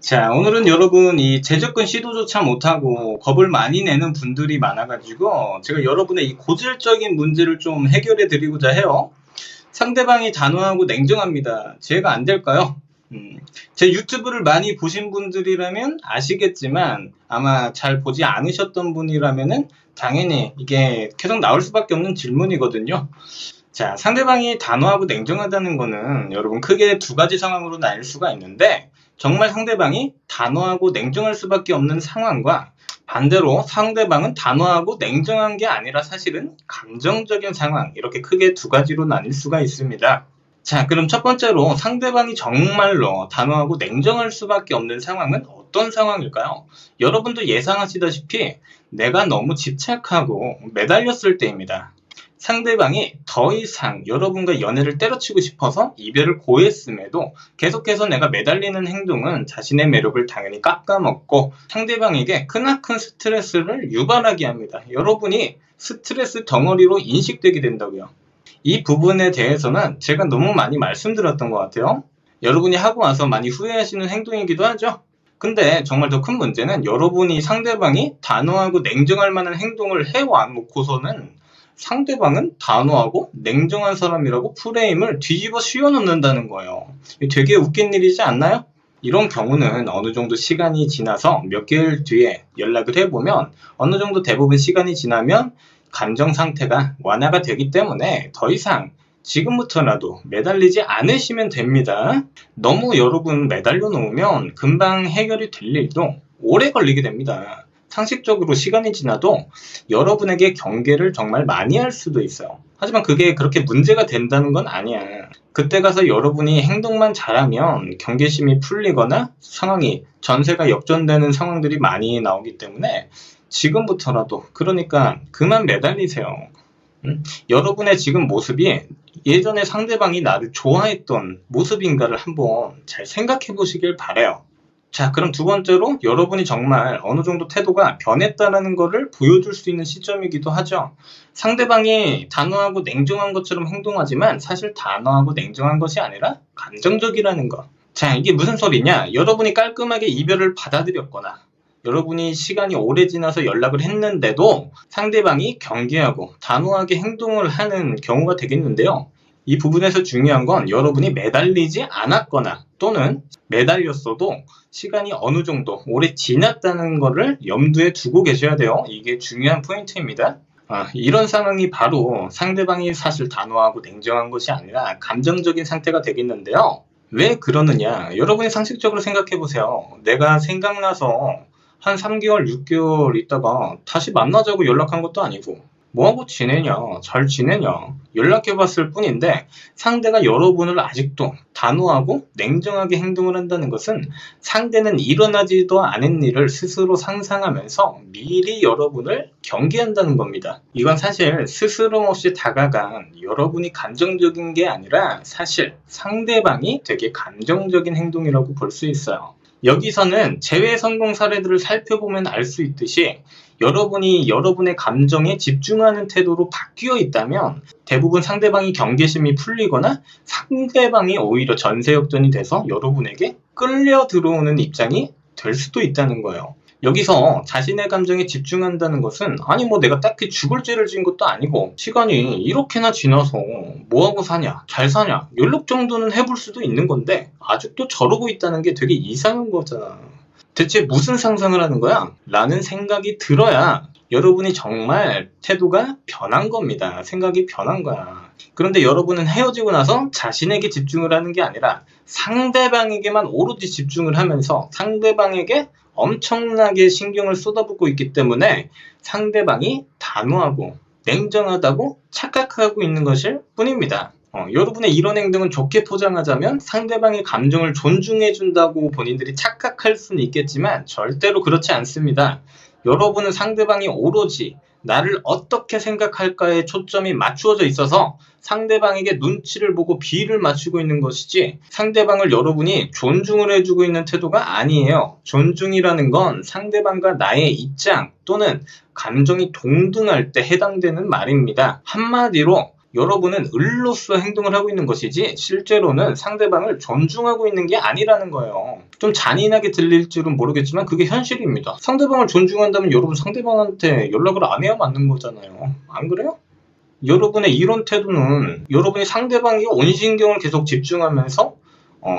자, 오늘은 여러분 이 재접근 시도조차 못하고 겁을 많이 내는 분들이 많아가지고 제가 여러분의 이 고질적인 문제를 좀 해결해 드리고자 해요. 상대방이 단호하고 냉정합니다. 제가 안 될까요? 제 유튜브를 많이 보신 분들이라면 아시겠지만 아마 잘 보지 않으셨던 분이라면은 당연히 이게 계속 나올 수밖에 없는 질문이거든요. 자, 상대방이 단호하고 냉정하다는 거는 여러분 크게 두 가지 상황으로 나뉠 수가 있는데, 정말 상대방이 단호하고 냉정할 수밖에 없는 상황과 반대로 상대방은 단호하고 냉정한 게 아니라 사실은 감정적인 상황, 이렇게 크게 두 가지로 나뉠 수가 있습니다. 자, 그럼 첫 번째로 상대방이 정말로 단호하고 냉정할 수밖에 없는 상황은 어떤 상황일까요? 여러분도 예상하시다시피 내가 너무 집착하고 매달렸을 때입니다. 상대방이 더 이상 여러분과 연애를 때려치고 싶어서 이별을 고했음에도 계속해서 내가 매달리는 행동은 자신의 매력을 당연히 깎아먹고 상대방에게 크나큰 스트레스를 유발하게 합니다. 여러분이 스트레스 덩어리로 인식되게 된다고요. 이 부분에 대해서는 제가 너무 많이 말씀드렸던 것 같아요. 여러분이 하고 와서 많이 후회하시는 행동이기도 하죠. 근데 정말 더 큰 문제는 여러분이 상대방이 단호하고 냉정할 만한 행동을 해와놓고서는 상대방은 단호하고 냉정한 사람이라고 프레임을 뒤집어 씌워놓는다는 거예요. 되게 웃긴 일이지 않나요? 이런 경우는 어느 정도 시간이 지나서 몇 개월 뒤에 연락을 해보면 어느 정도 대부분 시간이 지나면 감정 상태가 완화가 되기 때문에 더 이상 지금부터라도 매달리지 않으시면 됩니다. 너무 여러분 매달려 놓으면 금방 해결이 될 일도 오래 걸리게 됩니다. 상식적으로 시간이 지나도 여러분에게 경계를 정말 많이 할 수도 있어요. 하지만 그게 그렇게 문제가 된다는 건 아니야. 그때 가서 여러분이 행동만 잘하면 경계심이 풀리거나 상황이 전세가 역전되는 상황들이 많이 나오기 때문에 지금부터라도, 그러니까 그만 매달리세요. 여러분의 지금 모습이 예전에 상대방이 나를 좋아했던 모습인가를 한번 잘 생각해 보시길 바래요. 자, 그럼 두 번째로 여러분이 정말 어느 정도 태도가 변했다는 것을 보여줄 수 있는 시점이기도 하죠. 상대방이 단호하고 냉정한 것처럼 행동하지만 사실 단호하고 냉정한 것이 아니라 감정적이라는 것. 자, 이게 무슨 소리냐? 여러분이 깔끔하게 이별을 받아들였거나 여러분이 시간이 오래 지나서 연락을 했는데도 상대방이 경계하고 단호하게 행동을 하는 경우가 되겠는데요. 이 부분에서 중요한 건 여러분이 매달리지 않았거나 또는 매달렸어도 시간이 어느 정도 오래 지났다는 것을 염두에 두고 계셔야 돼요. 이게 중요한 포인트입니다. 이런 상황이 바로 상대방이 사실 단호하고 냉정한 것이 아니라 감정적인 상태가 되겠는데요. 왜 그러느냐? 여러분이 상식적으로 생각해 보세요. 내가 생각나서 한 3개월, 6개월 있다가 다시 만나자고 연락한 것도 아니고 뭐하고 지내냐, 잘 지내냐 연락해봤을 뿐인데 상대가 여러분을 아직도 단호하고 냉정하게 행동을 한다는 것은 상대는 일어나지도 않은 일을 스스로 상상하면서 미리 여러분을 경계한다는 겁니다. 이건 사실 스스럼 없이 다가간 여러분이 감정적인 게 아니라 사실 상대방이 되게 감정적인 행동이라고 볼 수 있어요. 여기서는 재회 성공 사례들을 살펴보면 알 수 있듯이 여러분이 여러분의 감정에 집중하는 태도로 바뀌어 있다면 대부분 상대방이 경계심이 풀리거나 상대방이 오히려 전세역전이 돼서 여러분에게 끌려 들어오는 입장이 될 수도 있다는 거예요. 여기서 자신의 감정에 집중한다는 것은 아니 뭐 내가 딱히 죽을 죄를 지은 것도 아니고 시간이 이렇게나 지나서 뭐하고 사냐, 잘 사냐 연락 정도는 해볼 수도 있는 건데 아직도 저러고 있다는 게 되게 이상한 거잖아. 대체 무슨 상상을 하는 거야? 라는 생각이 들어야 여러분이 정말 태도가 변한 겁니다. 생각이 변한 거야. 그런데 여러분은 헤어지고 나서 자신에게 집중을 하는 게 아니라 상대방에게만 오로지 집중을 하면서 상대방에게 엄청나게 신경을 쏟아붓고 있기 때문에 상대방이 단호하고 냉정하다고 착각하고 있는 것일 뿐입니다. 여러분의 이런 행동은 좋게 포장하자면 상대방의 감정을 존중해준다고 본인들이 착각할 수는 있겠지만 절대로 그렇지 않습니다. 여러분은 상대방이 오로지 나를 어떻게 생각할까에 초점이 맞추어져 있어서 상대방에게 눈치를 보고 비를 맞추고 있는 것이지 상대방을 여러분이 존중을 해주고 있는 태도가 아니에요. 존중이라는 건 상대방과 나의 입장 또는 감정이 동등할 때 해당되는 말입니다. 한마디로 여러분은 을로서 행동을 하고 있는 것이지 실제로는 상대방을 존중하고 있는 게 아니라는 거예요. 좀 잔인하게 들릴 줄은 모르겠지만 그게 현실입니다. 상대방을 존중한다면 여러분 상대방한테 연락을 안 해야 맞는 거잖아요. 안 그래요? 여러분의 이런 태도는 여러분이 상대방에게 온신경을 계속 집중하면서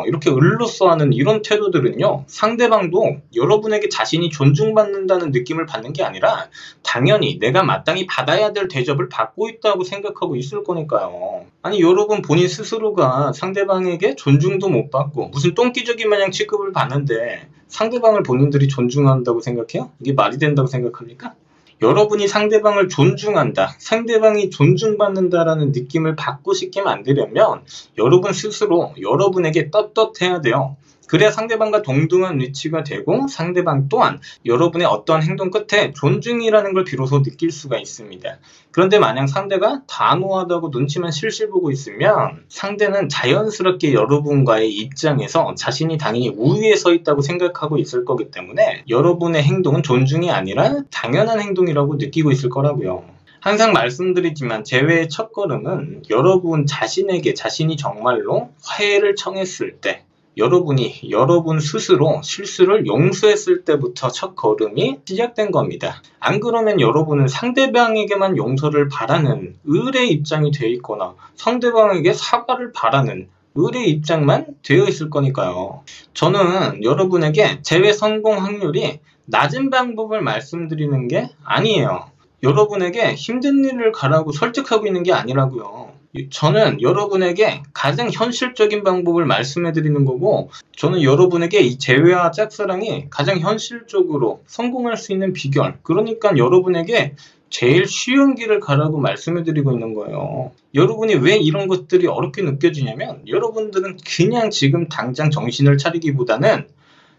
이렇게 을로써 하는 이런 태도들은요, 상대방도 여러분에게 자신이 존중받는다는 느낌을 받는 게 아니라 당연히 내가 마땅히 받아야 될 대접을 받고 있다고 생각하고 있을 거니까요. 아니, 여러분 본인 스스로가 상대방에게 존중도 못 받고 무슨 똥기저귀 마냥 취급을 받는데 상대방을 본인들이 존중한다고 생각해요? 이게 말이 된다고 생각합니까? 여러분이 상대방을 존중한다, 상대방이 존중받는다라는 느낌을 받고 싶게 만들려면 여러분 스스로 여러분에게 떳떳해야 돼요. 그래야 상대방과 동등한 위치가 되고 상대방 또한 여러분의 어떤 행동 끝에 존중이라는 걸 비로소 느낄 수가 있습니다. 그런데 만약 상대가 단호하다고 눈치만 실실 보고 있으면 상대는 자연스럽게 여러분과의 입장에서 자신이 당연히 우위에 서 있다고 생각하고 있을 거기 때문에 여러분의 행동은 존중이 아니라 당연한 행동이라고 느끼고 있을 거라고요. 항상 말씀드리지만 재회의 첫걸음은 여러분 자신에게 자신이 정말로 화해를 청했을 때, 여러분이 여러분 스스로 실수를 용서했을 때부터 첫 걸음이 시작된 겁니다. 안 그러면 여러분은 상대방에게만 용서를 바라는 을의 입장이 되어 있거나 상대방에게 사과를 바라는 을의 입장만 되어 있을 거니까요. 저는 여러분에게 재회 성공 확률이 낮은 방법을 말씀드리는 게 아니에요. 여러분에게 힘든 일을 가라고 설득하고 있는 게 아니라고요. 저는 여러분에게 가장 현실적인 방법을 말씀해 드리는 거고, 저는 여러분에게 이 재회와 짝사랑이 가장 현실적으로 성공할 수 있는 비결, 그러니까 여러분에게 제일 쉬운 길을 가라고 말씀해 드리고 있는 거예요. 여러분이 왜 이런 것들이 어렵게 느껴지냐면, 여러분들은 그냥 지금 당장 정신을 차리기보다는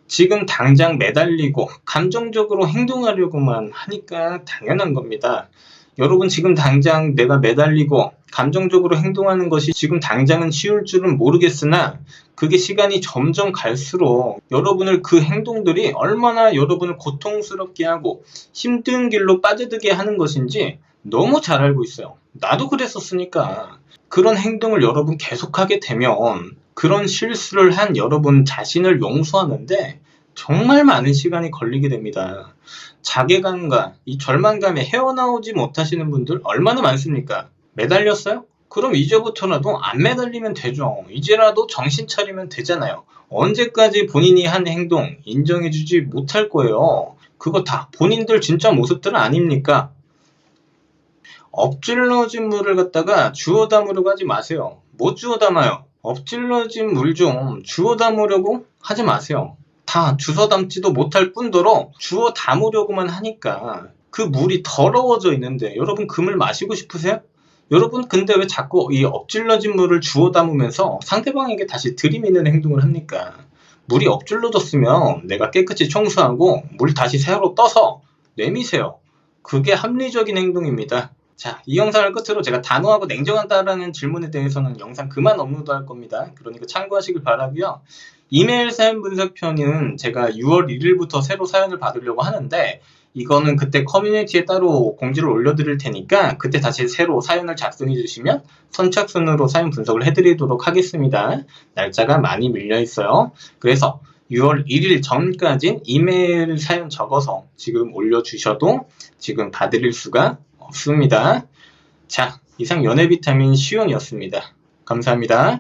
지금 당장 매달리고 감정적으로 행동하려고만 하니까 당연한 겁니다. 여러분 지금 당장 내가 매달리고 감정적으로 행동하는 것이 지금 당장은 쉬울 줄은 모르겠으나 그게 시간이 점점 갈수록 여러분을 그 행동들이 얼마나 여러분을 고통스럽게 하고 힘든 길로 빠져들게 하는 것인지 너무 잘 알고 있어요. 나도 그랬었으니까. 그런 행동을 여러분 계속하게 되면 그런 실수를 한 여러분 자신을 용서하는데 정말 많은 시간이 걸리게 됩니다. 자괴감과 이 절망감에 헤어나오지 못하시는 분들 얼마나 많습니까? 매달렸어요? 그럼 이제부터라도 안 매달리면 되죠. 이제라도 정신 차리면 되잖아요. 언제까지 본인이 한 행동 인정해주지 못할 거예요. 그거 다 본인들 진짜 모습들 아닙니까? 엎질러진 물을 갖다가 주워 담으려고 하지 마세요. 못 주워 담아요. 엎질러진 물 좀 주워 담으려고 하지 마세요. 다 주워 담지도 못할 뿐더러 주워 담으려고만 하니까 그 물이 더러워져 있는데 여러분 그 물 마시고 싶으세요? 여러분 근데 왜 자꾸 이 엎질러진 물을 주워 담으면서 상대방에게 다시 들이미는 행동을 합니까? 물이 엎질러졌으면 내가 깨끗이 청소하고 물 다시 새로 떠서 내미세요. 그게 합리적인 행동입니다. 자, 이 영상을 끝으로 제가 단호하고 냉정하다라는 질문에 대해서는 영상 그만 업로드할 겁니다. 그러니까 참고하시길 바라고요. 이메일 사연 분석편은 제가 6월 1일부터 새로 사연을 받으려고 하는데 이거는 그때 커뮤니티에 따로 공지를 올려드릴 테니까 그때 다시 새로 사연을 작성해 주시면 선착순으로 사연 분석을 해드리도록 하겠습니다. 날짜가 많이 밀려있어요. 그래서 6월 1일 전까진 이메일 사연 적어서 지금 올려주셔도 지금 받으릴 수가 없습니다. 자, 이상 연애비타민 시온이었습니다. 감사합니다.